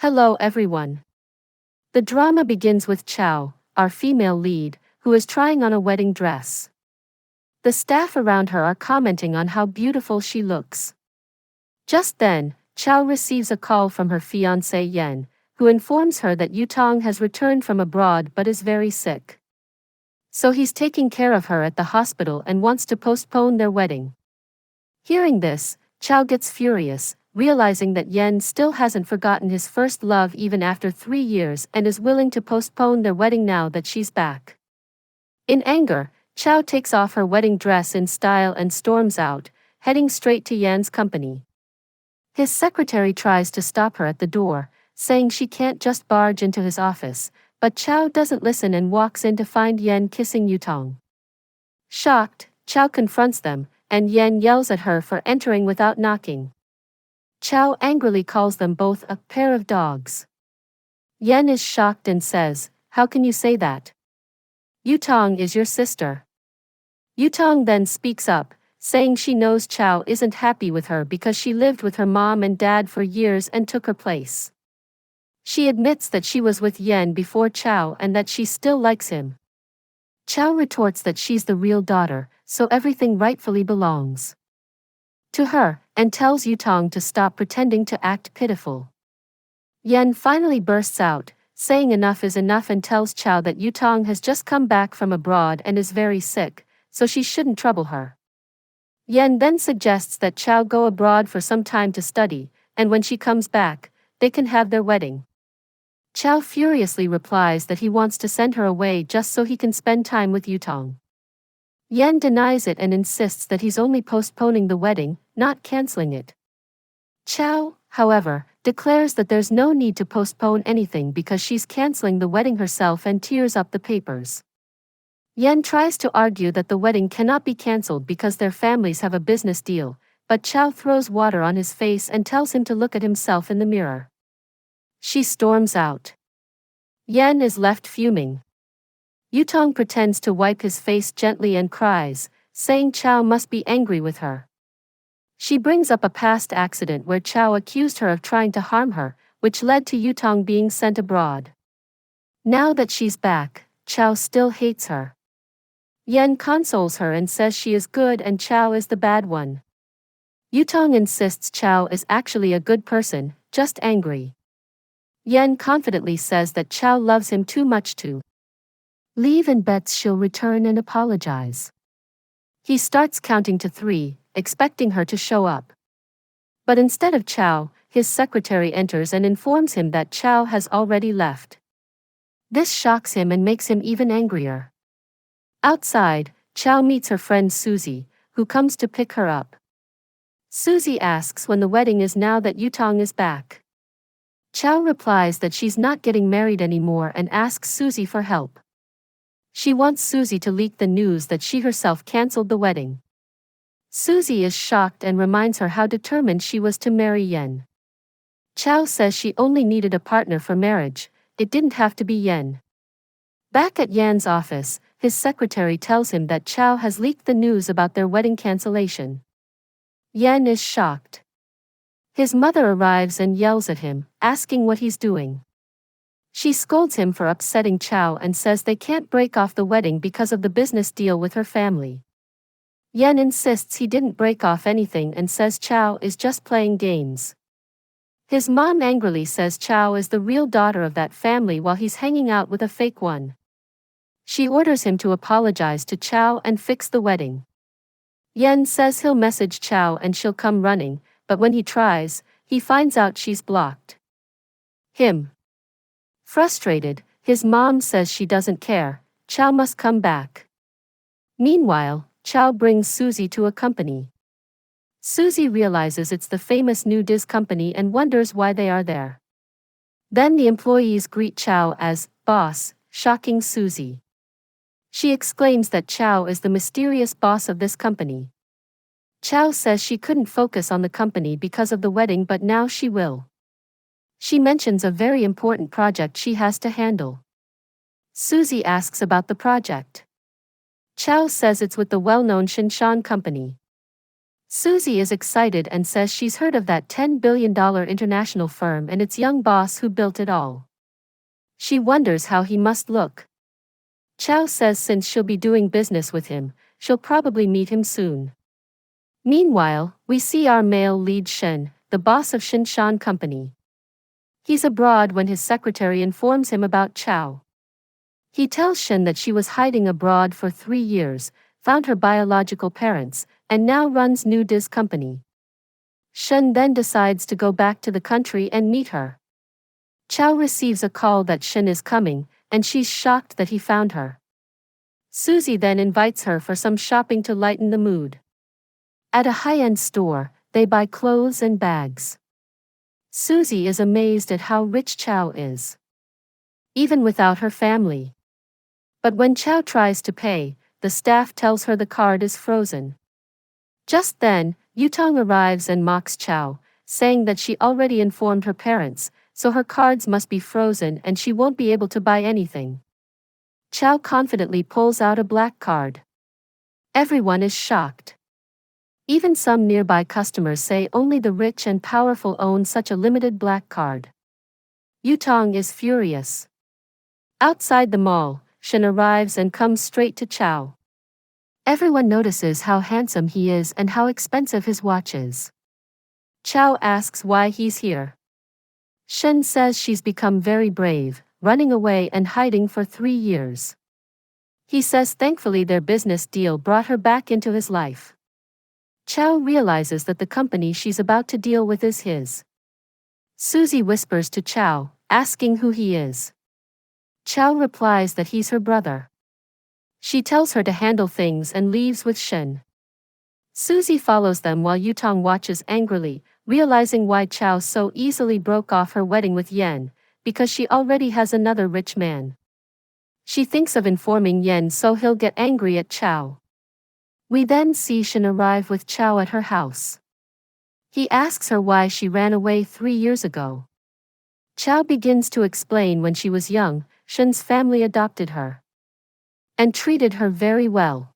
Hello everyone. The drama begins with Chow, our female lead, who is trying on a wedding dress. The staff around her are commenting on how beautiful she looks. Just then, Chow receives a call from her fiancé Yen, who informs her that Yutong has returned from abroad but is very sick. So he's taking care of her at the hospital and wants to postpone their wedding. Hearing this, Chow gets furious, realizing that Yen still hasn't forgotten his first love even after 3 years and is willing to postpone their wedding now that she's back. In anger, Chow takes off her wedding dress in style and storms out, heading straight to Yen's company. His secretary tries to stop her at the door, saying she can't just barge into his office, but Chow doesn't listen and walks in to find Yen kissing Yutong. Shocked, Chow confronts them, and Yen yells at her for entering without knocking. Chow angrily calls them both a pair of dogs. Yen is shocked and says, "How can you say that? Yutong is your sister." Yutong then speaks up, saying she knows Chow isn't happy with her because she lived with her mom and dad for years and took her place. She admits that she was with Yen before Chow and that she still likes him. Chow retorts that she's the real daughter, so everything rightfully belongs to her, and tells Yutong to stop pretending to act pitiful. Yen finally bursts out, saying enough is enough, and tells Chow that Yutong has just come back from abroad and is very sick, so she shouldn't trouble her. Yen then suggests that Chow go abroad for some time to study, and when she comes back, they can have their wedding. Chow furiously replies that he wants to send her away just so he can spend time with Yutong. Yen denies it and insists that he's only postponing the wedding, not canceling it. Chow, however, declares that there's no need to postpone anything because she's canceling the wedding herself and tears up the papers. Yen tries to argue that the wedding cannot be cancelled because their families have a business deal, but Chow throws water on his face and tells him to look at himself in the mirror. She storms out. Yen is left fuming. Yutong pretends to wipe his face gently and cries, saying Chow must be angry with her. She brings up a past accident where Chow accused her of trying to harm her, which led to Yutong being sent abroad. Now that she's back, Chow still hates her. Yen consoles her and says she is good and Chow is the bad one. Yutong insists Chow is actually a good person, just angry. Yen confidently says that Chow loves him too much to leave and bets she'll return and apologize. He starts counting to 3, expecting her to show up. But instead of Chow, his secretary enters and informs him that Chow has already left. This shocks him and makes him even angrier. Outside, Chow meets her friend Susie, who comes to pick her up. Susie asks when the wedding is now that Yutong is back. Chow replies that she's not getting married anymore and asks Susie for help. She wants Susie to leak the news that she herself cancelled the wedding. Susie is shocked and reminds her how determined she was to marry Yen. Chow says she only needed a partner for marriage, it didn't have to be Yen. Back at Yen's office, his secretary tells him that Chow has leaked the news about their wedding cancellation. Yen is shocked. His mother arrives and yells at him, asking what he's doing. She scolds him for upsetting Chow and says they can't break off the wedding because of the business deal with her family. Yen insists he didn't break off anything and says Chow is just playing games. His mom angrily says Chow is the real daughter of that family while he's hanging out with a fake one. She orders him to apologize to Chow and fix the wedding. Yen says he'll message Chow and she'll come running, but when he tries, he finds out she's blocked him. Frustrated, his mom says she doesn't care, Chow must come back. Meanwhile, Chow brings Susie to a company. Susie realizes it's the famous new Diz company and wonders why they are there. Then the employees greet Chow as boss, shocking Susie. She exclaims that Chow is the mysterious boss of this company. Chow says she couldn't focus on the company because of the wedding, but now she will. She mentions a very important project she has to handle. Susie asks about the project. Chow says it's with the well-known Shinshan company. Susie is excited and says she's heard of that $10 billion international firm and its young boss who built it all. She wonders how he must look. Chow says since she'll be doing business with him, she'll probably meet him soon. Meanwhile, we see our male lead Shen, the boss of Shan Company. He's abroad when his secretary informs him about Chow. He tells Shen that she was hiding abroad for 3 years, found her biological parents, and now runs New Diz Company. Shen then decides to go back to the country and meet her. Chow receives a call that Shen is coming, and she's shocked that he found her. Susie then invites her for some shopping to lighten the mood. At a high-end store, they buy clothes and bags. Susie is amazed at how rich Chow is. Even without her family. But when Chow tries to pay, the staff tells her the card is frozen. Just then, Yutong arrives and mocks Chow, saying that she already informed her parents, so her cards must be frozen and she won't be able to buy anything. Chow confidently pulls out a black card. Everyone is shocked. Even some nearby customers say only the rich and powerful own such a limited black card. Yutong is furious. Outside the mall, Shen arrives and comes straight to Chow. Everyone notices how handsome he is and how expensive his watch is. Chow asks why he's here. Shen says she's become very brave, running away and hiding for 3 years. He says thankfully their business deal brought her back into his life. Chow realizes that the company she's about to deal with is his. Susie whispers to Chow, asking who he is. Chow replies that he's her brother. She tells her to handle things and leaves with Shen. Susie follows them while Yutong watches angrily, realizing why Chow so easily broke off her wedding with Yen, because she already has another rich man. She thinks of informing Yen so he'll get angry at Chow. We then see Shen arrive with Chow at her house. He asks her why she ran away 3 years ago. Chow begins to explain when she was young, Shen's family adopted her and treated her very well.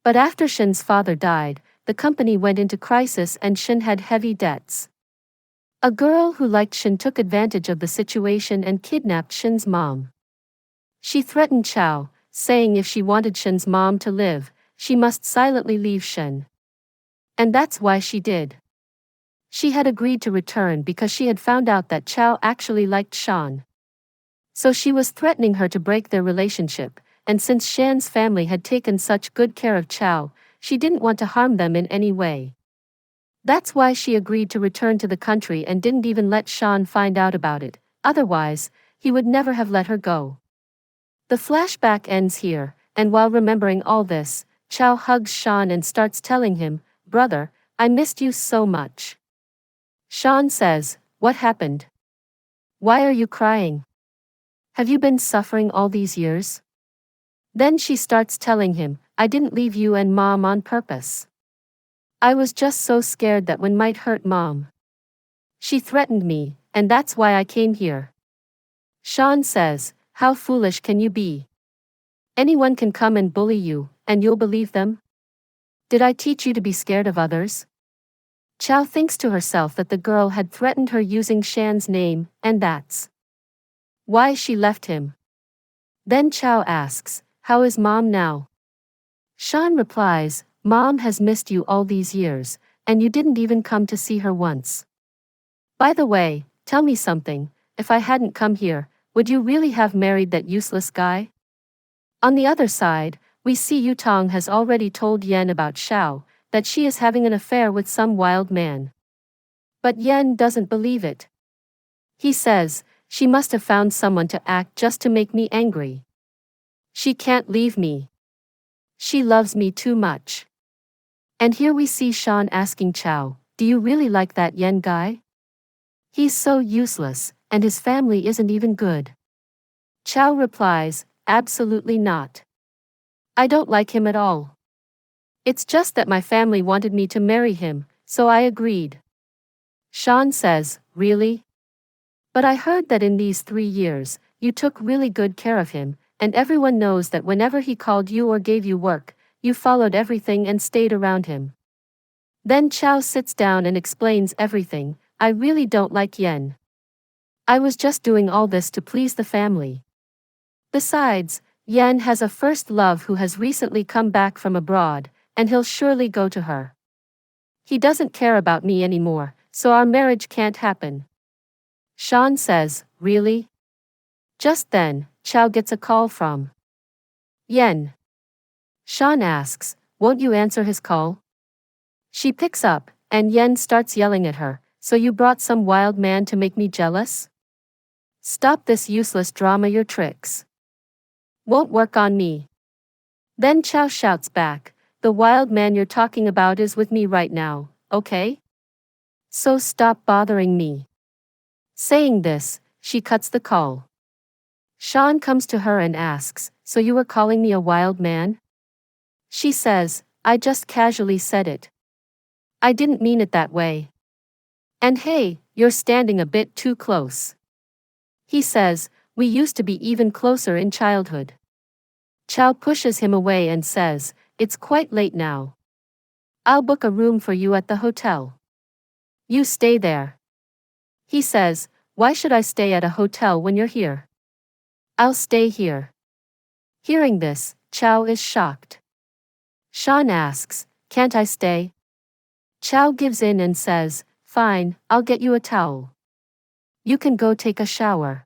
But after Shen's father died, the company went into crisis and Shen had heavy debts. A girl who liked Shen took advantage of the situation and kidnapped Shen's mom. She threatened Chow, saying if she wanted Shen's mom to live, she must silently leave Shen. And that's why she did. She had agreed to return because she had found out that Chow actually liked Shan. So she was threatening her to break their relationship, and since Shan's family had taken such good care of Chow, she didn't want to harm them in any way. That's why she agreed to return to the country and didn't even let Shan find out about it, otherwise, he would never have let her go. The flashback ends here, and while remembering all this, Chow hugs Shan and starts telling him, "Brother, I missed you so much." Shan says, "What happened? Why are you crying? Have you been suffering all these years?" Then she starts telling him, "I didn't leave you and Mom on purpose. I was just so scared that one might hurt Mom. She threatened me, and that's why I came here." Shan says, "How foolish can you be? Anyone can come and bully you, and you'll believe them? Did I teach you to be scared of others?" Chow thinks to herself that the girl had threatened her using Shan's name, and that's why she left him. Then Chow asks, "How is Mom now?" Shan replies, "Mom has missed you all these years, and you didn't even come to see her once. By the way, tell me something, if I hadn't come here, would you really have married that useless guy?" On the other side, we see Yutong has already told Yen about Xiao, that she is having an affair with some wild man. But Yen doesn't believe it. He says, "She must have found someone to act just to make me angry. She can't leave me. She loves me too much." And here we see Shan asking Chow, "Do you really like that Yen guy? He's so useless, and his family isn't even good." Chow replies, "Absolutely not. I don't like him at all. It's just that my family wanted me to marry him, so I agreed." Shan says, "Really? But I heard that in these 3 years, you took really good care of him, and everyone knows that whenever he called you or gave you work, you followed everything and stayed around him." Then Chow sits down and explains everything. I really don't like Yen. I was just doing all this to please the family. Besides, Yen has a first love who has recently come back from abroad, and he'll surely go to her. He doesn't care about me anymore, so our marriage can't happen. Sean says, really? Just then, Chow gets a call from Yen. Sean asks, won't you answer his call? She picks up, and Yen starts yelling at her, so you brought some wild man to make me jealous? Stop this useless drama, your tricks won't work on me. Then Chow shouts back, the wild man you're talking about is with me right now, okay? So stop bothering me. Saying this, she cuts the call. Sean comes to her and asks, so you were calling me a wild man? She says, I just casually said it. I didn't mean it that way. And hey, you're standing a bit too close. He says, we used to be even closer in childhood. Chow pushes him away and says, it's quite late now. I'll book a room for you at the hotel. You stay there. He says, why should I stay at a hotel when you're here? I'll stay here. Hearing this, Chow is shocked. Sean asks, can't I stay? Chow gives in and says, fine, I'll get you a towel. You can go take a shower.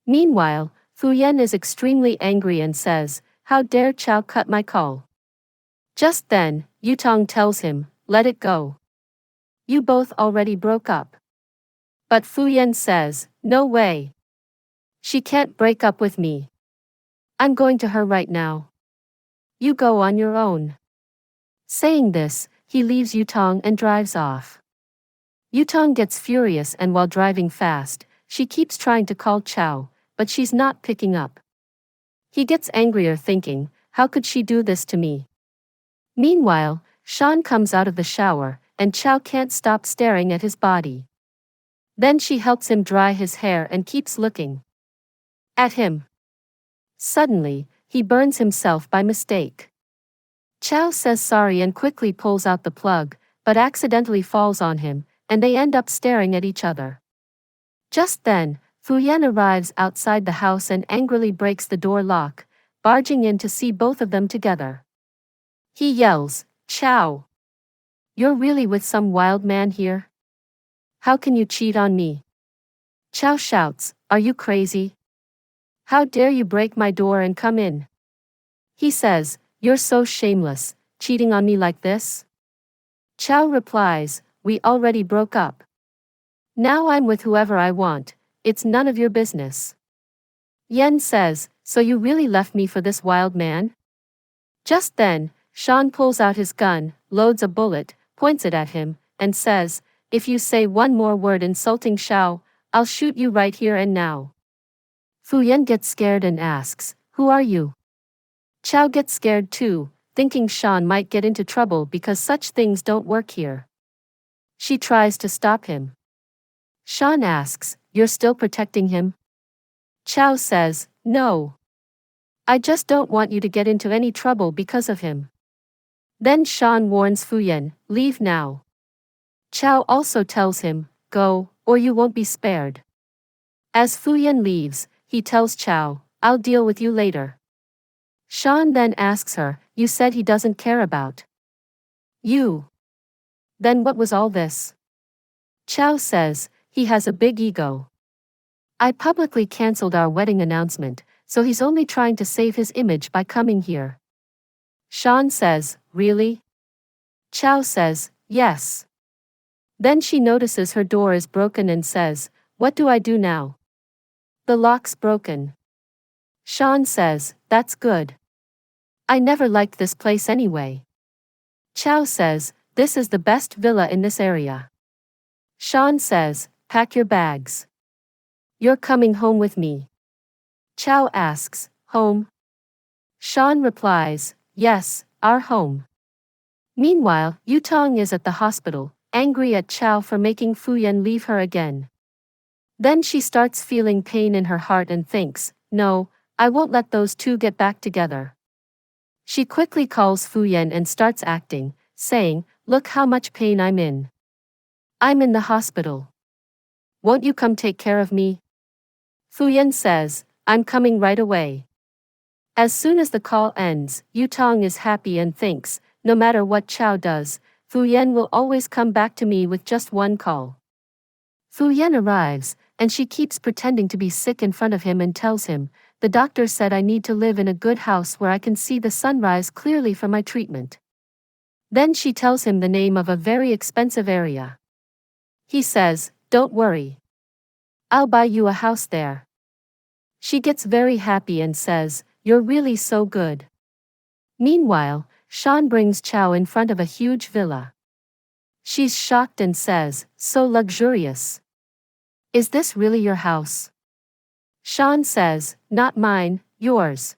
Meanwhile, Fu Yen is extremely angry and says, how dare Chow cut my call? Just then, Yutong tells him, let it go. You both already broke up. But Fu Yen says, no way. She can't break up with me. I'm going to her right now. You go on your own. Saying this, he leaves Yutong and drives off. Yutong gets furious and while driving fast, she keeps trying to call Chow, but she's not picking up. He gets angrier thinking, how could she do this to me? Meanwhile, Sean comes out of the shower, and Chow can't stop staring at his body. Then she helps him dry his hair and keeps looking at him. Suddenly, he burns himself by mistake. Chow says sorry and quickly pulls out the plug, but accidentally falls on him, and they end up staring at each other. Just then, Fu Yan arrives outside the house and angrily breaks the door lock, barging in to see both of them together. He yells, Chow! You're really with some wild man here? How can you cheat on me? Chow shouts, are you crazy? How dare you break my door and come in? He says, you're so shameless, cheating on me like this? Chow replies, we already broke up. Now I'm with whoever I want, it's none of your business. Yen says, so you really left me for this wild man? Just then, Sean pulls out his gun, loads a bullet, points it at him, and says, if you say one more word insulting Xiao, I'll shoot you right here and now. Fu Yan gets scared and asks, who are you? Chow gets scared too, thinking Sean might get into trouble because such things don't work here. She tries to stop him. Sean asks, you're still protecting him? Chow says, no. I just don't want you to get into any trouble because of him. Then Sean warns Fu Yan, leave now. Chow also tells him, go, or you won't be spared. As Fu Yan leaves, he tells Chow, I'll deal with you later. Sean then asks her, you said he doesn't care about you. Then what was all this? Chow says, he has a big ego. I publicly cancelled our wedding announcement, so he's only trying to save his image by coming here. Sean says, really? Chow says, yes. Then she notices her door is broken and says, what do I do now? The lock's broken. Sean says, that's good. I never liked this place anyway. Chow says, this is the best villa in this area. Sean says, pack your bags. You're coming home with me. Chow asks, home? Sean replies, yes, our home. Meanwhile, Yutong is at the hospital, angry at Chow for making Fu Yan leave her again. Then she starts feeling pain in her heart and thinks, no, I won't let those two get back together. She quickly calls Fu Yan and starts acting, saying, look how much pain I'm in. I'm in the hospital. Won't you come take care of me? Fuyan says, I'm coming right away. As soon as the call ends, Yutong is happy and thinks, no matter what Chao does, Fuyan will always come back to me with just one call. Fuyan arrives, and she keeps pretending to be sick in front of him and tells him, the doctor said I need to live in a good house where I can see the sunrise clearly for my treatment. Then she tells him the name of a very expensive area. He says, don't worry. I'll buy you a house there. She gets very happy and says, you're really so good. Meanwhile, Sean brings Chao in front of a huge villa. She's shocked and says, so luxurious. Is this really your house? Sean says, not mine, yours.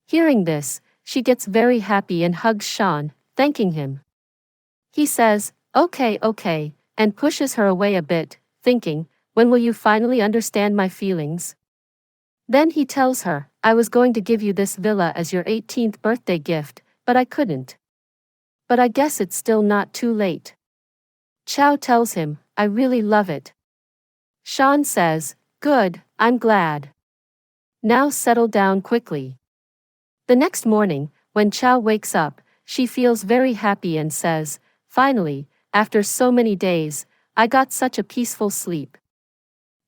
Hearing this, she gets very happy and hugs Sean, thanking him. He says, okay, and pushes her away a bit, thinking, when will you finally understand my feelings? Then he tells her, I was going to give you this villa as your 18th birthday gift, but I couldn't. But I guess it's still not too late. Chao tells him, I really love it. Sean says, good, I'm glad. Now settle down quickly. The next morning, when Chao wakes up, she feels very happy and says, finally, after so many days, I got such a peaceful sleep.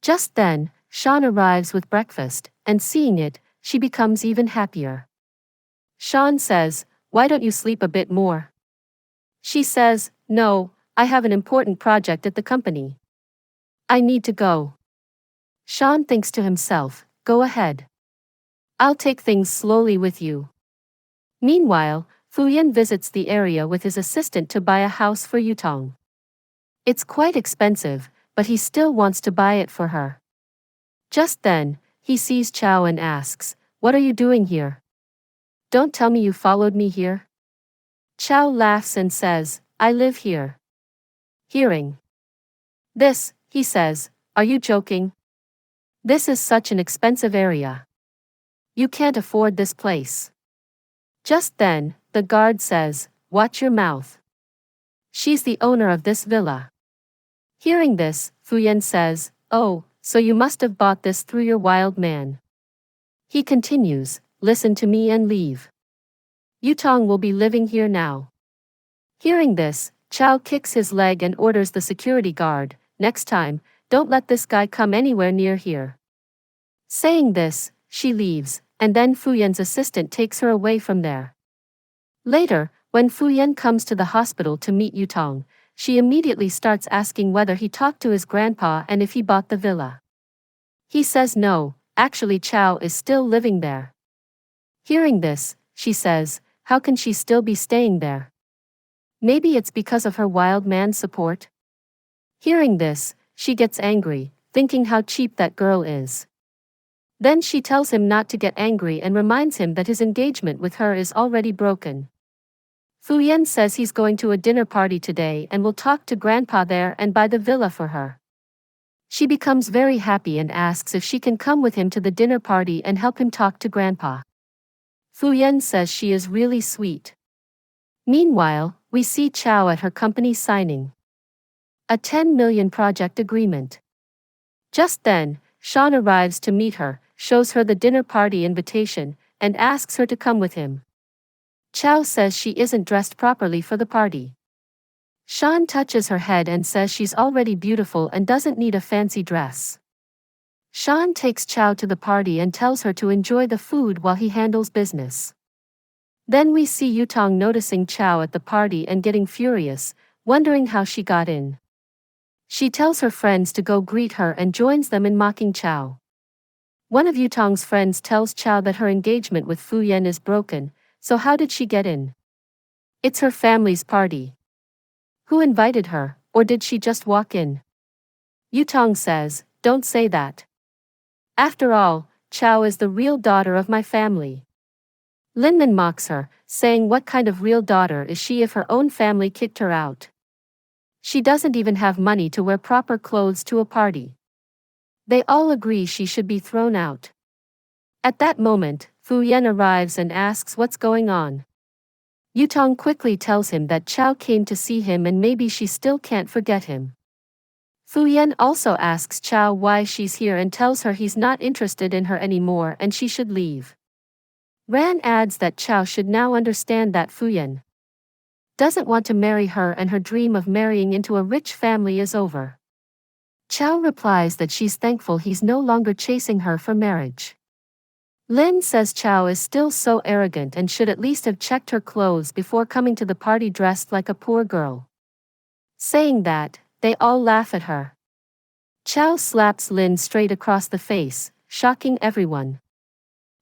Just then, Sean arrives with breakfast, and seeing it, she becomes even happier. Sean says, why don't you sleep a bit more? She says, no, I have an important project at the company. I need to go. Sean thinks to himself, go ahead. I'll take things slowly with you. Meanwhile, Fuyan visits the area with his assistant to buy a house for Yutong. It's quite expensive, but he still wants to buy it for her. Just then, he sees Chao and asks, what are you doing here? Don't tell me you followed me here. Chao laughs and says, I live here. Hearing this, he says, are you joking? This is such an expensive area. You can't afford this place. Just then, the guard says, watch your mouth. She's the owner of this villa. Hearing this, Fuyan says, oh, so you must have bought this through your wild man. He continues, listen to me and leave. Yutong will be living here now. Hearing this, Chao kicks his leg and orders the security guard, next time, don't let this guy come anywhere near here. Saying this, she leaves, and then Fuyan's assistant takes her away from there. Later, when Fuyan comes to the hospital to meet Yutong, she immediately starts asking whether he talked to his grandpa and if he bought the villa. He says no, actually Chao is still living there. Hearing this, she says, how can she still be staying there? Maybe it's because of her wild man's support? Hearing this, she gets angry, thinking how cheap that girl is. Then she tells him not to get angry and reminds him that his engagement with her is already broken. Fuyan says he's going to a dinner party today and will talk to Grandpa there and buy the villa for her. She becomes very happy and asks if she can come with him to the dinner party and help him talk to Grandpa. Fuyan says she is really sweet. Meanwhile, we see Chao at her company signing a 10 million project agreement. Just then, Sean arrives to meet her, shows her the dinner party invitation, and asks her to come with him. Chao says she isn't dressed properly for the party. Sean touches her head and says she's already beautiful and doesn't need a fancy dress. Sean takes Chao to the party and tells her to enjoy the food while he handles business. Then we see Yutong noticing Chao at the party and getting furious, wondering how she got in. She tells her friends to go greet her and joins them in mocking Chao. One of Yutong's friends tells Chao that her engagement with Fuyan is broken, so how did she get in? It's her family's party. Who invited her, or did she just walk in? Yutong says, don't say that. After all, Chao is the real daughter of my family. Linman mocks her, saying what kind of real daughter is she if her own family kicked her out? She doesn't even have money to wear proper clothes to a party. They all agree she should be thrown out. At that moment, Fuyan arrives and asks what's going on. Yutong quickly tells him that Chow came to see him and maybe she still can't forget him. Fu Yan also asks Chow why she's here and tells her he's not interested in her anymore and she should leave. Ran adds that Chow should now understand that Fu Yan doesn't want to marry her and her dream of marrying into a rich family is over. Chow replies that she's thankful he's no longer chasing her for marriage. Lin says Chow is still so arrogant and should at least have checked her clothes before coming to the party dressed like a poor girl. Saying that, they all laugh at her. Chow slaps Lin straight across the face, shocking everyone.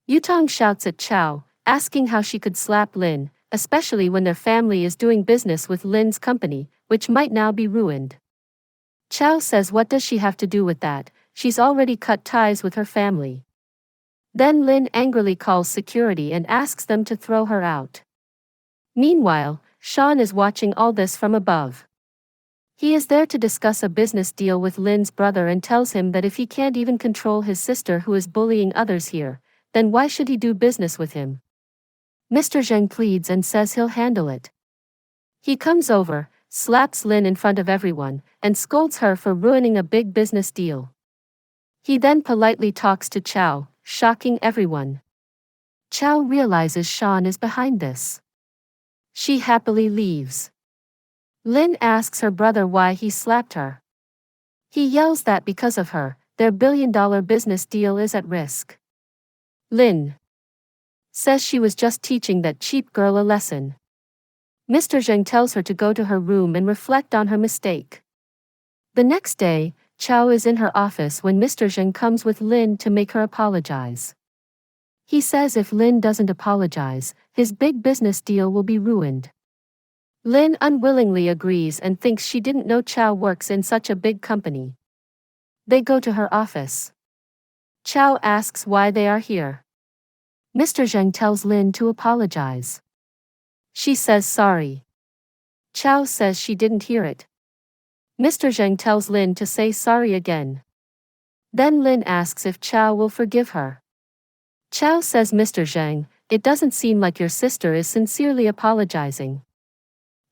Yutong shouts at Chow, asking how she could slap Lin, especially when their family is doing business with Lin's company, which might now be ruined. Chow says what does she have to do with that, she's already cut ties with her family. Then Lin angrily calls security and asks them to throw her out. Meanwhile, Sean is watching all this from above. He is there to discuss a business deal with Lin's brother and tells him that if he can't even control his sister who is bullying others here, then why should he do business with him? Mr. Zheng pleads and says he'll handle it. He comes over, slaps Lin in front of everyone, and scolds her for ruining a big business deal. He then politely talks to Chow, shocking everyone. Chow realizes Sean is behind this. She happily leaves. Lin asks her brother why he slapped her. He yells that because of her, their billion-dollar business deal is at risk. Lin says she was just teaching that cheap girl a lesson. Mr. Zheng tells her to go to her room and reflect on her mistake. The next day, Chow is in her office when Mr. Zheng comes with Lin to make her apologize. He says if Lin doesn't apologize, his big business deal will be ruined. Lin unwillingly agrees and thinks she didn't know Chow works in such a big company. They go to her office. Chow asks why they are here. Mr. Zheng tells Lin to apologize. She says sorry. Chow says she didn't hear it. Mr. Zheng tells Lin to say sorry again. Then Lin asks if Chow will forgive her. Chow says Mr. Zheng, it doesn't seem like your sister is sincerely apologizing.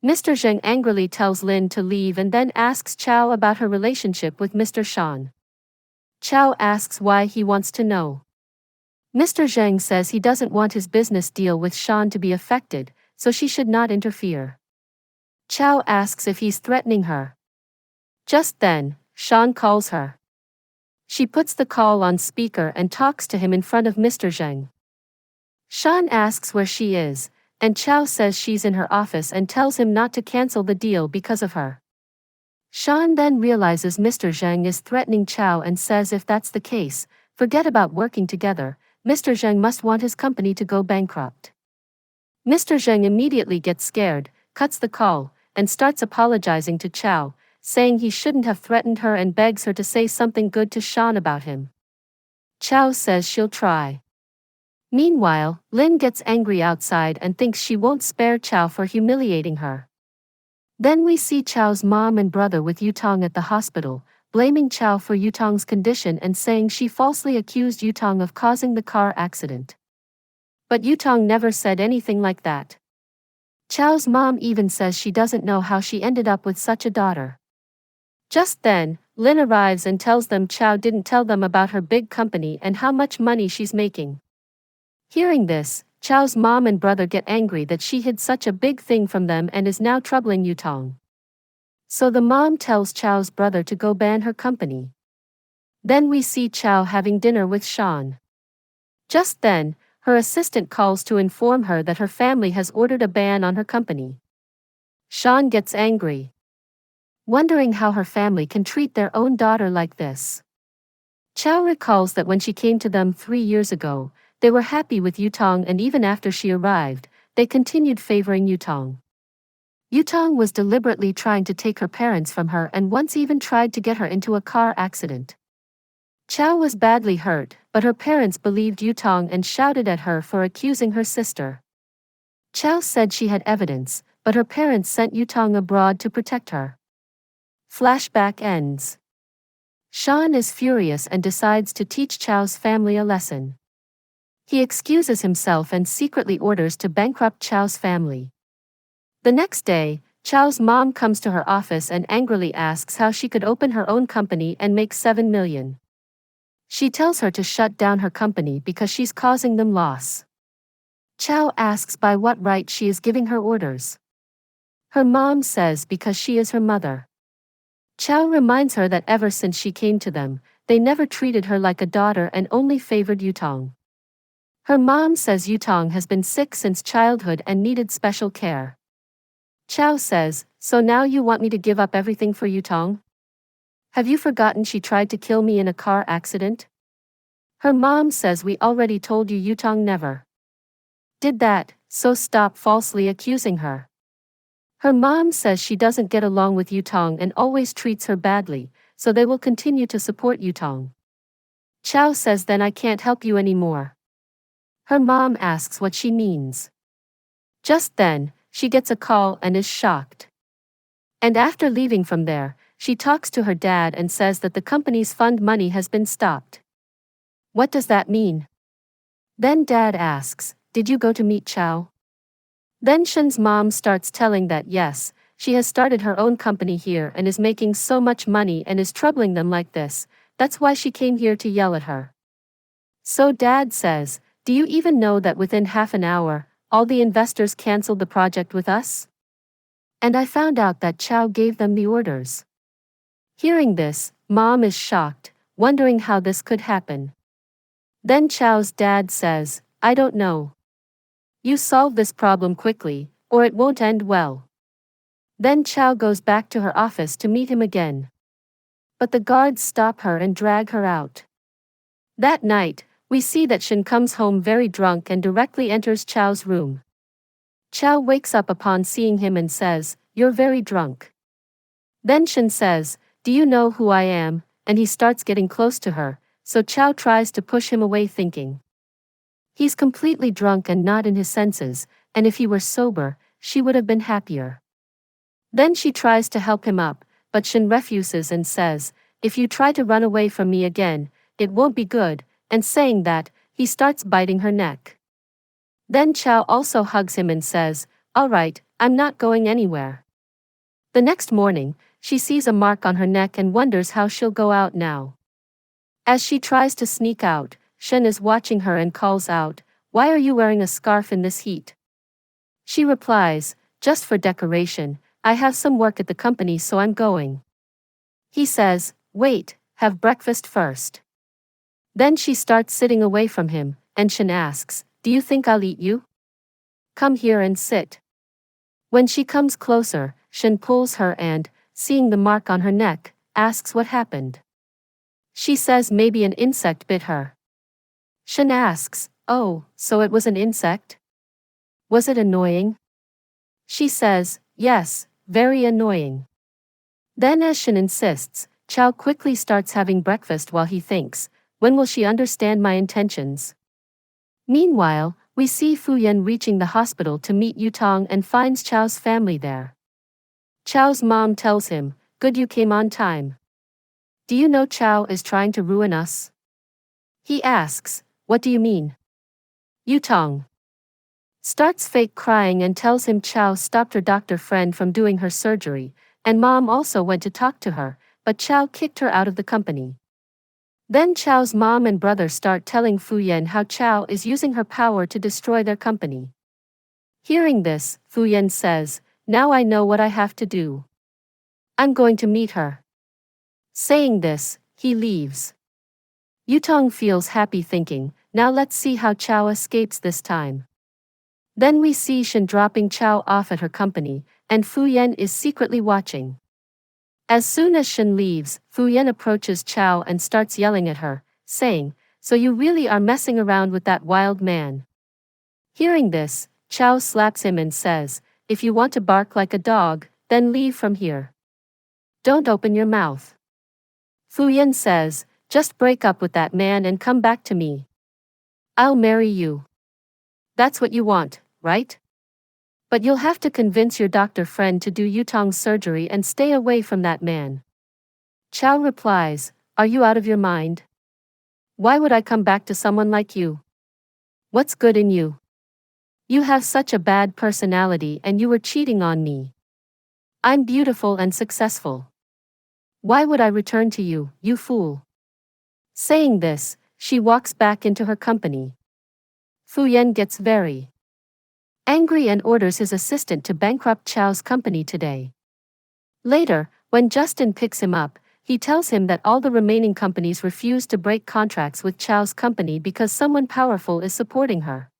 Mr. Zheng angrily tells Lin to leave and then asks Chow about her relationship with Mr. Shan. Chow asks why he wants to know. Mr. Zheng says he doesn't want his business deal with Shan to be affected, so she should not interfere. Chow asks if he's threatening her. Just then, Shan calls her. She puts the call on speaker and talks to him in front of Mr. Zheng. Shan asks where she is, and Chow says she's in her office and tells him not to cancel the deal because of her. Shan then realizes Mr. Zheng is threatening Chow and says if that's the case, forget about working together, Mr. Zheng must want his company to go bankrupt. Mr. Zheng immediately gets scared, cuts the call, and starts apologizing to Chow, saying he shouldn't have threatened her and begs her to say something good to Shan about him. Chow says she'll try. Meanwhile, Lin gets angry outside and thinks she won't spare Chow for humiliating her. Then we see Chow's mom and brother with Yutong at the hospital, blaming Chow for Yutong's condition and saying she falsely accused Yutong of causing the car accident. But Yutong never said anything like that. Chow's mom even says she doesn't know how she ended up with such a daughter. Just then, Lin arrives and tells them Chow didn't tell them about her big company and how much money she's making. Hearing this, Chow's mom and brother get angry that she hid such a big thing from them and is now troubling Yutong. So the mom tells Chow's brother to go ban her company. Then we see Chow having dinner with Shan. Just then, her assistant calls to inform her that her family has ordered a ban on her company. Shan gets angry, wondering how her family can treat their own daughter like this. Chow recalls that when she came to them 3 years ago, they were happy with Yutong and even after she arrived, they continued favoring Yutong. Yutong was deliberately trying to take her parents from her and once even tried to get her into a car accident. Chow was badly hurt, but her parents believed Yutong and shouted at her for accusing her sister. Chow said she had evidence, but her parents sent Yutong abroad to protect her. Flashback ends. Shan is furious and decides to teach Chow's family a lesson. He excuses himself and secretly orders to bankrupt Chow's family. The next day, Chao's mom comes to her office and angrily asks how she could open her own company and make 7 million. She tells her to shut down her company because she's causing them loss. Chao asks by what right she is giving her orders. Her mom says because she is her mother. Chao reminds her that ever since she came to them, they never treated her like a daughter and only favored Yutong. Her mom says Yutong has been sick since childhood and needed special care. Chao says, "So now you want me to give up everything for Yutong? Have you forgotten she tried to kill me in a car accident?" Her mom says, "We already told you Yutong never did that, so stop falsely accusing her." Her mom says she doesn't get along with Yutong and always treats her badly, so they will continue to support Yutong. Chao says, "Then I can't help you anymore." Her mom asks what she means. Just then, she gets a call and is shocked. And after leaving from there, she talks to her dad and says that the company's fund money has been stopped. What does that mean? Then dad asks, "Did you go to meet Chao?" Then Shen's mom starts telling that yes, she has started her own company here and is making so much money and is troubling them like this, that's why she came here to yell at her. So dad says, "Do you even know that within half an hour, all the investors canceled the project with us? And I found out that Chao gave them the orders." Hearing this, mom is shocked, wondering how this could happen. Then Chao's dad says, "I don't know. You solve this problem quickly, or it won't end well." Then Chao goes back to her office to meet him again. But the guards stop her and drag her out. That night, we see that Shen comes home very drunk and directly enters Chao's room. Chao wakes up upon seeing him and says, "You're very drunk." Then Shen says, "Do you know who I am?" And he starts getting close to her, so Chao tries to push him away thinking he's completely drunk and not in his senses, and if he were sober, she would have been happier. Then she tries to help him up, but Shen refuses and says, "If you try to run away from me again, it won't be good," and saying that, he starts biting her neck. Then Chao also hugs him and says, "All right, I'm not going anywhere." The next morning, she sees a mark on her neck and wonders how she'll go out now. As she tries to sneak out, Shen is watching her and calls out, "Why are you wearing a scarf in this heat?" She replies, "Just for decoration, I have some work at the company so I'm going." He says, "Wait, have breakfast first." Then she starts sitting away from him, and Shen asks, "Do you think I'll eat you? Come here and sit." When she comes closer, Shen pulls her and, seeing the mark on her neck, asks what happened. She says maybe an insect bit her. Shen asks, "Oh, so it was an insect? Was it annoying?" She says, "Yes, very annoying." Then as Shen insists, Chao quickly starts having breakfast while he thinks, when will she understand my intentions? Meanwhile, we see Fu Yan reaching the hospital to meet Yutong and finds Chao's family there. Chao's mom tells him, "Good you came on time. Do you know Chao is trying to ruin us?" He asks, "What do you mean?" Yutong starts fake crying and tells him Chao stopped her doctor friend from doing her surgery, and mom also went to talk to her, but Chao kicked her out of the company. Then Chao's mom and brother start telling Fu Yan how Chao is using her power to destroy their company. Hearing this, Fu Yan says, "Now I know what I have to do. I'm going to meet her." Saying this, he leaves. Yutong feels happy thinking, now let's see how Chao escapes this time. Then we see Shen dropping Chao off at her company, and Fu Yan is secretly watching. As soon as Shen leaves, Fu Yan approaches Chao and starts yelling at her, saying, "So you really are messing around with that wild man." Hearing this, Chao slaps him and says, "If you want to bark like a dog, then leave from here. Don't open your mouth." Fu Yan says, "Just break up with that man and come back to me. I'll marry you. That's what you want, right? But you'll have to convince your doctor friend to do Yutong's surgery and stay away from that man." Chao replies, "Are you out of your mind? Why would I come back to someone like you? What's good in you?" You have such a bad personality and you were cheating on me. I'm beautiful and successful. Why would I return to you, you fool? Saying this, she walks back into her company. Fu Yan gets very angry and orders his assistant to bankrupt Chow's company today. Later, when Justin picks him up, he tells him that all the remaining companies refuse to break contracts with Chow's company because someone powerful is supporting her.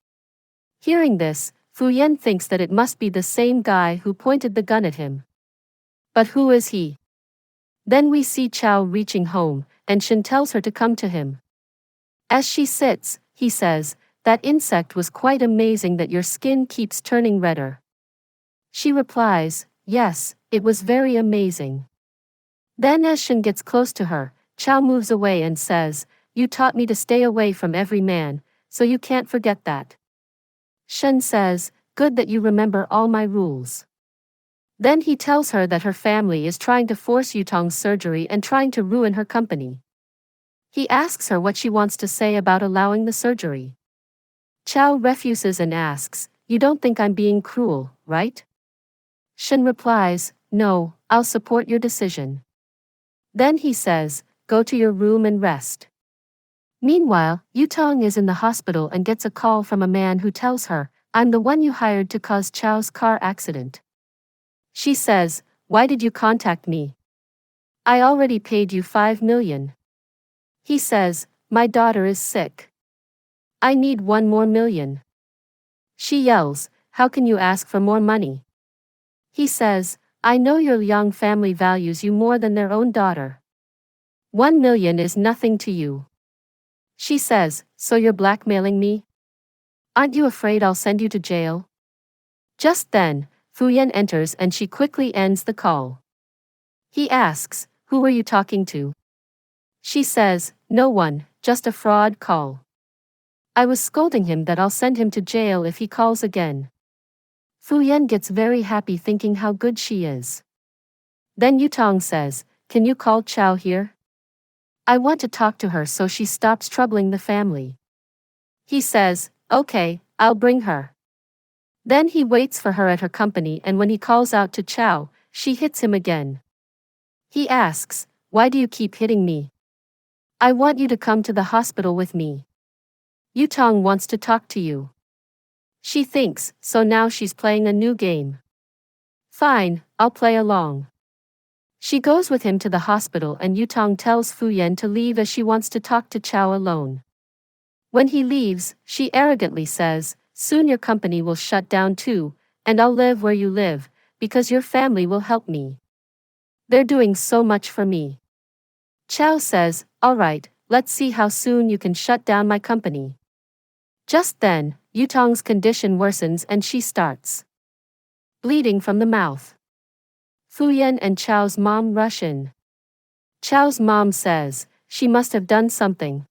Hearing this, Fu Yan thinks that it must be the same guy who pointed the gun at him. But who is he? Then we see Chow reaching home, and Shin tells her to come to him. As she sits, he says, "That insect was quite amazing that your skin keeps turning redder." She replies, "Yes, it was very amazing." Then as Shin gets close to her, Chow moves away and says, "You taught me to stay away from every man, so you can't forget that." Shin says, "Good that you remember all my rules." Then he tells her that her family is trying to force Yutong's surgery and trying to ruin her company. He asks her what she wants to say about allowing the surgery. Chow refuses and asks, "You don't think I'm being cruel, right?" Shin replies, "No, I'll support your decision." Then he says, "Go to your room and rest." Meanwhile, Yutong is in the hospital and gets a call from a man who tells her, "I'm the one you hired to cause Chow's car accident." She says, "Why did you contact me? I already paid you 5 million. He says, "My daughter is sick. I need 1 more million." She yells, "How can you ask for more money?" He says, "I know your young family values you more than their own daughter. 1 million is nothing to you." She says, "So you're blackmailing me? Aren't you afraid I'll send you to jail?" Just then, Fu Yan enters and she quickly ends the call. He asks, "Who were you talking to?" She says, "No one, just a fraud call. I was scolding him that I'll send him to jail if he calls again." Fu Yan gets very happy thinking how good she is. Then Yutong says, "Can you call Chow here? I want to talk to her so she stops troubling the family." He says, "Okay, I'll bring her." Then he waits for her at her company and when he calls out to Chow, she hits him again. He asks, "Why do you keep hitting me? I want you to come to the hospital with me. Yutong wants to talk to you." She thinks, so now she's playing a new game. Fine, I'll play along. She goes with him to the hospital and Yutong tells Fu Yan to leave as she wants to talk to Chow alone. When he leaves, she arrogantly says, "Soon your company will shut down too, and I'll live where you live, because your family will help me. They're doing so much for me." Chow says, "All right, let's see how soon you can shut down my company." Just then, Yutong's condition worsens and she starts bleeding from the mouth. Fu Yan and Chow's mom rush in. Chow's mom says, "She must have done something.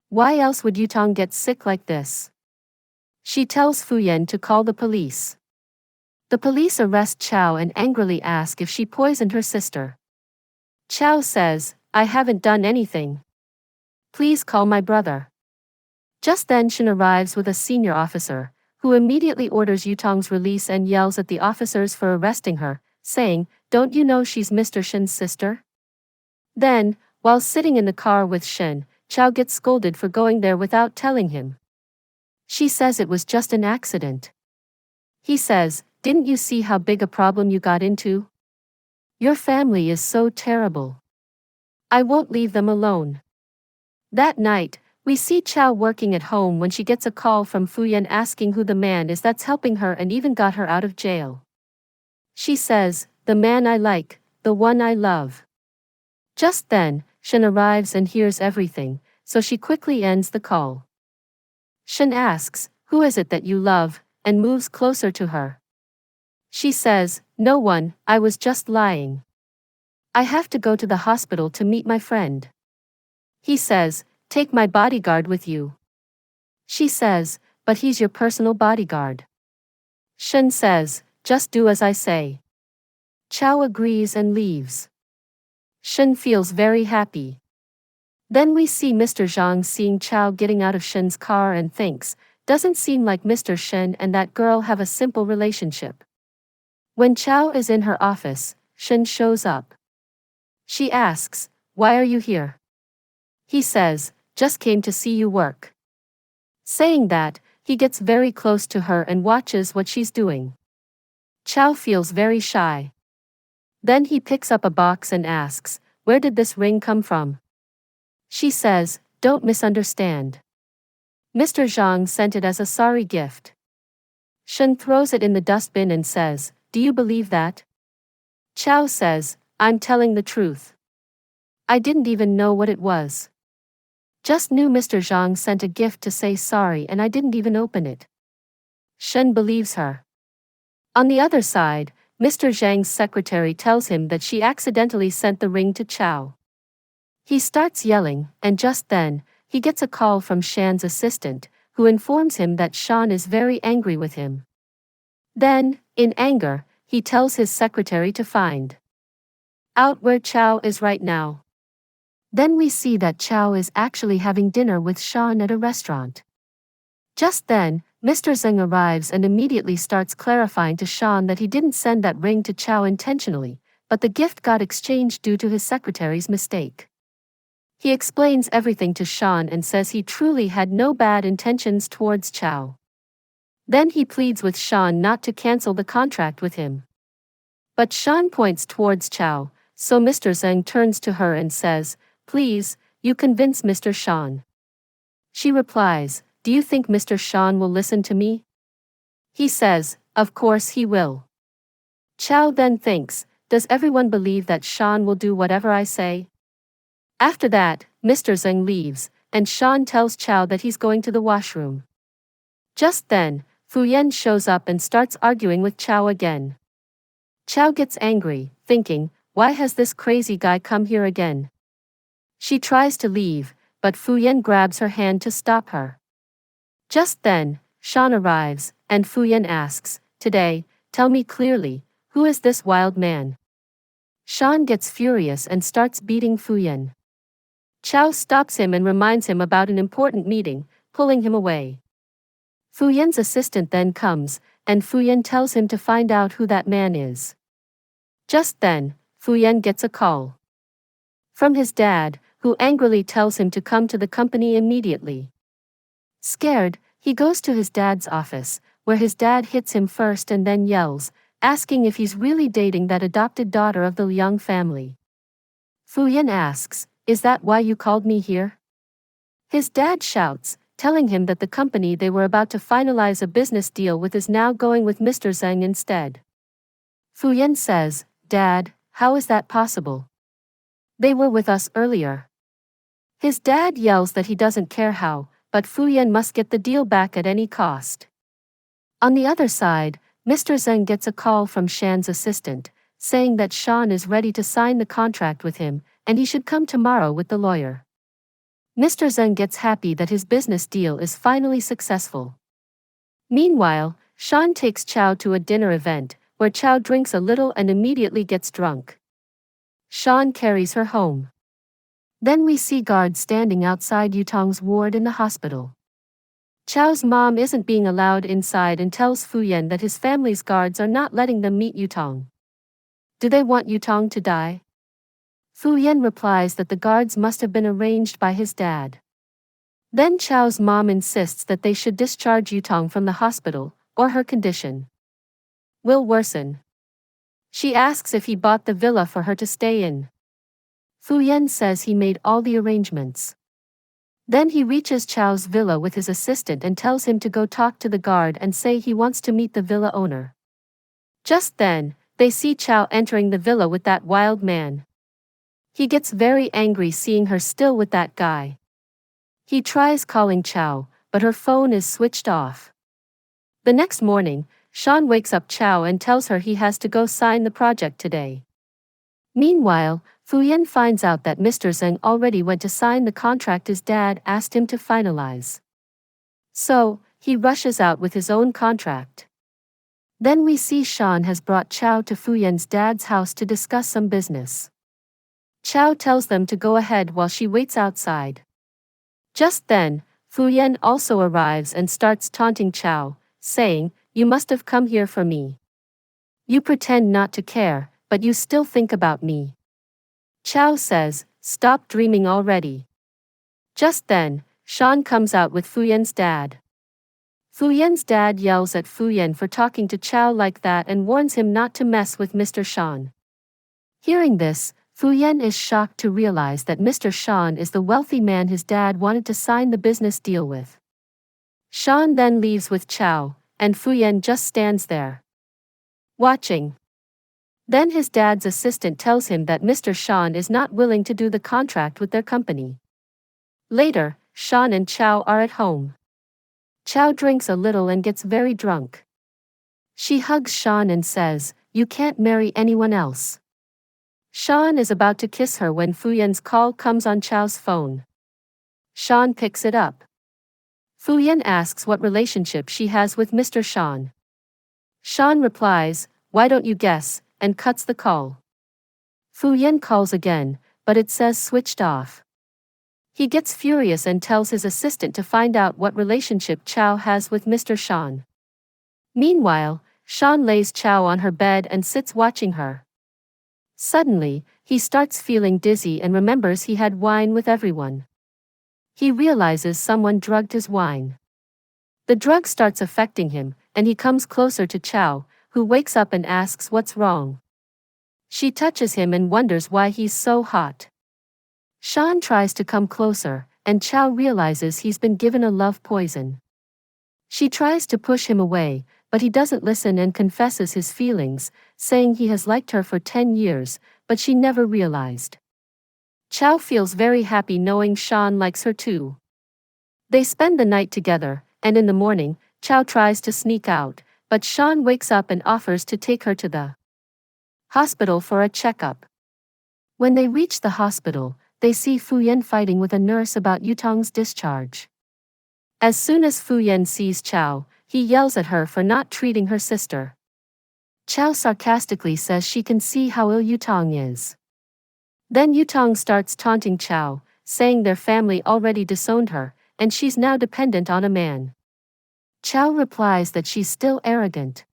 Why else would Yutong get sick like this?" She tells Fu Yan to call the police. The police arrest Chow and angrily ask if she poisoned her sister. Chow says, "I haven't done anything. Please call my brother." Just then Shin arrives with a senior officer, who immediately orders Yutong's release and yells at the officers for arresting her, saying, "Don't you know she's Mr. Shin's sister?" Then, while sitting in the car with Shin, Chow gets scolded for going there without telling him. She says it was just an accident. He says, "Didn't you see how big a problem you got into? Your family is so terrible. I won't leave them alone." That night, we see Chow working at home when she gets a call from Fu Yan asking who the man is that's helping her and even got her out of jail. She says, "The man I like, the one I love." Just then, Shin arrives and hears everything, so she quickly ends the call. Shin asks, "Who is it that you love?" and moves closer to her. She says, "No one, I was just lying. I have to go to the hospital to meet my friend." He says, "Take my bodyguard with you." She says, "But he's your personal bodyguard." Shin says, "Just do as I say." Chow agrees and leaves. Shin feels very happy. Then we see Mr. Zhang seeing Chow getting out of Shin's car and thinks, Doesn't seem like Mr. Shen and that girl have a simple relationship. When Chow is in her office, Shen shows up. She asks, "Why are you here?" He says, "Just came to see you work." Saying that, he gets very close to her and watches what she's doing. Chow feels very shy. Then he picks up a box and asks, "Where did this ring come from?" She says, "Don't misunderstand. Mr. Zhang sent it as a sorry gift." Shen throws it in the dustbin and says, "Do you believe that?" Chow says, "I'm telling the truth. I didn't even know what it was. Just knew Mr. Zhang sent a gift to say sorry and I didn't even open it." Shen believes her. On the other side, Mr. Zhang's secretary tells him that she accidentally sent the ring to Chow. He starts yelling, and just then, he gets a call from Shan's assistant, who informs him that Shan is very angry with him. Then, in anger, he tells his secretary to find out where Chow is right now. Then we see that Chow is actually having dinner with Shan at a restaurant. Just then, Mr. Zheng arrives and immediately starts clarifying to Shan that he didn't send that ring to Chow intentionally, but the gift got exchanged due to his secretary's mistake. He explains everything to Shan and says he truly had no bad intentions towards Chow. Then he pleads with Shan not to cancel the contract with him. But Shan points towards Chow, so Mr. Zheng turns to her and says, "Please, you convince Mr. Shan." She replies, "Do you think Mr. Shan will listen to me?" He says, "Of course he will." Chow then thinks, "Does everyone believe that Shan will do whatever I say?" After that, Mr. Zheng leaves, and Shan tells Chow that he's going to the washroom. Just then, Fu Yan shows up and starts arguing with Chow again. Chow gets angry, thinking, "Why has this crazy guy come here again?" She tries to leave, but Fu Yan grabs her hand to stop her. Just then, Shan arrives, and Fu Yan asks, "Today, tell me clearly, who is this wild man?" Shan gets furious and starts beating Fu Yan. Chow stops him and reminds him about an important meeting, pulling him away. Fu Yan's assistant then comes, and Fu Yan tells him to find out who that man is. Just then, Fu Yan gets a call from his dad, who angrily tells him to come to the company immediately. Scared, he goes to his dad's office, where his dad hits him first and then yells, asking if he's really dating that adopted daughter of the Liang family. Fu Yan asks, "Is that why you called me here?" His dad shouts, telling him that the company they were about to finalize a business deal with is now going with Mr. Zheng instead. Fu Yan says, "Dad, how is that possible? They were with us earlier." His dad yells that he doesn't care how, but Fu Yan must get the deal back at any cost. On the other side, Mr. Zheng gets a call from Shan's assistant, saying that Shan is ready to sign the contract with him, and he should come tomorrow with the lawyer. Mr. Zheng gets happy that his business deal is finally successful. Meanwhile, Shan takes Chow to a dinner event, where Chow drinks a little and immediately gets drunk. Shan carries her home. Then we see guards standing outside Yutong's ward in the hospital. Chow's mom isn't being allowed inside and tells Fu Yan that his family's guards are not letting them meet Yutong. Do they want Yutong to die? Fu Yan replies that the guards must have been arranged by his dad. Then Chow's mom insists that they should discharge Yutong from the hospital, or her condition will worsen. She asks if he bought the villa for her to stay in. Fu Yan says he made all the arrangements. Then he reaches Chow's villa with his assistant and tells him to go talk to the guard and say he wants to meet the villa owner. Just then, they see Chow entering the villa with that wild man. He gets very angry seeing her still with that guy. He tries calling Chow, but her phone is switched off. The next morning, Shan wakes up Chow and tells her he has to go sign the project today. Meanwhile, Fu Yan finds out that Mr. Zheng already went to sign the contract his dad asked him to finalize. So, he rushes out with his own contract. Then we see Shan has brought Chow to Fu Yan's dad's house to discuss some business. Chow tells them to go ahead while she waits outside. Just then, Fu Yan also arrives and starts taunting Chow, saying, "You must have come here for me. You pretend not to care, but you still think about me." Chow says, "Stop dreaming already." Just then, Sean comes out with Fu Yan's dad. Fu Yan's dad yells at Fu Yan for talking to Chow like that and warns him not to mess with Mr. Sean. Hearing this, Fu Yan is shocked to realize that Mr. Sean is the wealthy man his dad wanted to sign the business deal with. Sean then leaves with Chow, and Fu Yan just stands there, watching. Then his dad's assistant tells him that Mr. Sean is not willing to do the contract with their company. Later, Sean and Chow are at home. Chow drinks a little and gets very drunk. She hugs Sean and says, "You can't marry anyone else." Sean is about to kiss her when Fu Yan's call comes on Chow's phone. Sean picks it up. Fu Yan asks what relationship she has with Mr. Sean. Sean replies, "Why don't you guess," and cuts the call. Fu Yan calls again, but it says switched off. He gets furious and tells his assistant to find out what relationship Chow has with Mr. Sean. Meanwhile, Sean lays Chow on her bed and sits watching her. Suddenly, he starts feeling dizzy and remembers he had wine with everyone. He realizes someone drugged his wine. The drug starts affecting him, and he comes closer to Chow, who wakes up and asks what's wrong. She touches him and wonders why he's so hot. Sean tries to come closer, and Chow realizes he's been given a love poison. She tries to push him away, but he doesn't listen and confesses his feelings, saying he has liked her for 10 years, but she never realized. Chow feels very happy knowing Sean likes her too. They spend the night together, and in the morning, Chow tries to sneak out, but Sean wakes up and offers to take her to the hospital for a checkup. When they reach the hospital, they see Fu Yan fighting with a nurse about Yutong's discharge. As soon as Fu Yan sees Chow, he yells at her for not treating her sister. Chow sarcastically says she can see how ill Yutong is. Then Yutong starts taunting Chow, saying their family already disowned her, and she's now dependent on a man. Chow replies that she's still arrogant.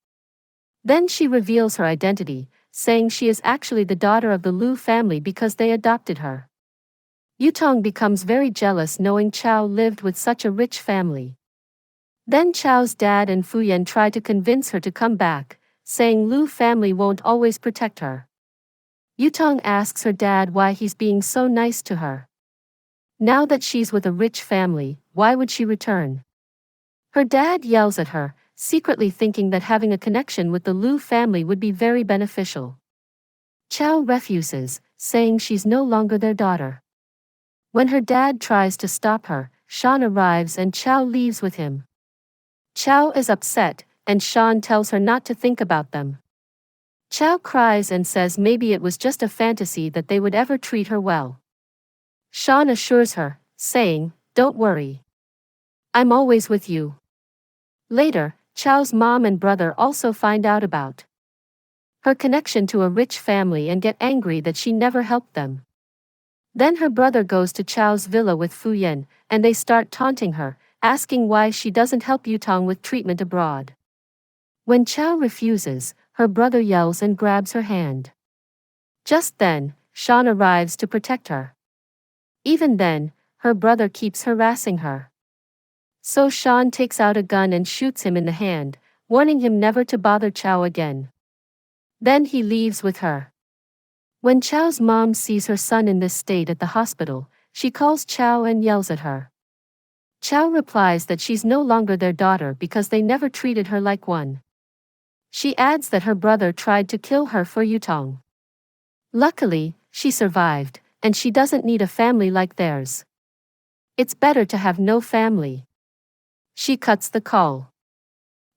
Then she reveals her identity, saying she is actually the daughter of the Lu family because they adopted her. Yutong becomes very jealous knowing Chow lived with such a rich family. Then Chow's dad and Fu Yan try to convince her to come back, saying Lu family won't always protect her. Yutong asks her dad why he's being so nice to her. Now that she's with a rich family, why would she return? Her dad yells at her, secretly thinking that having a connection with the Lu family would be very beneficial. Chow refuses, saying she's no longer their daughter. When her dad tries to stop her, Sean arrives and Chow leaves with him. Chow is upset, and Sean tells her not to think about them. Chow cries and says maybe it was just a fantasy that they would ever treat her well. Sean assures her, saying, "Don't worry. I'm always with you." Later, Chow's mom and brother also find out about her connection to a rich family and get angry that she never helped them. Then her brother goes to Chow's villa with Fu Yan, and they start taunting her, asking why she doesn't help Yutong with treatment abroad. When Chow refuses, her brother yells and grabs her hand. Just then, Sean arrives to protect her. Even then, her brother keeps harassing her. So Sean takes out a gun and shoots him in the hand, warning him never to bother Chow again. Then he leaves with her. When Chow's mom sees her son in this state at the hospital, she calls Chow and yells at her. Chow replies that she's no longer their daughter because they never treated her like one. She adds that her brother tried to kill her for Yutong. Luckily, she survived, and she doesn't need a family like theirs. It's better to have no family. She cuts the call.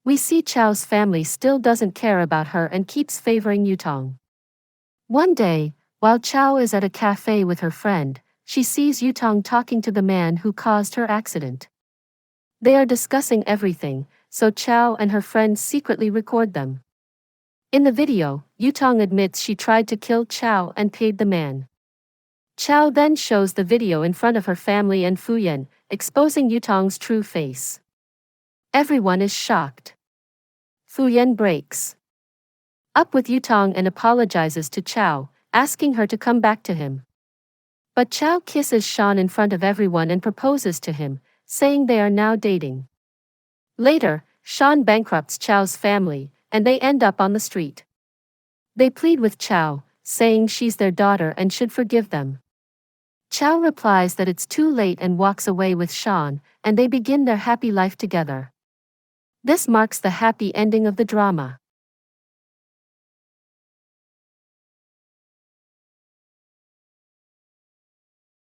We see Chow's family still doesn't care about her and keeps favoring Yutong. One day, while Chow is at a cafe with her friend, she sees Yutong talking to the man who caused her accident. They are discussing everything, so Chow and her friend secretly record them. In the video, Yutong admits she tried to kill Chow and paid the man. Chow then shows the video in front of her family and Fu Yan, exposing Yutong's true face. Everyone is shocked. Fuyan breaks up with Yutong and apologizes to Chao, asking her to come back to him. But Chao kisses Shan in front of everyone and proposes to him, saying they are now dating. Later, Shan bankrupts Chao's family, and they end up on the street. They plead with Chao, saying she's their daughter and should forgive them. Chao replies that it's too late and walks away with Shan, and they begin their happy life together. This marks the happy ending of the drama.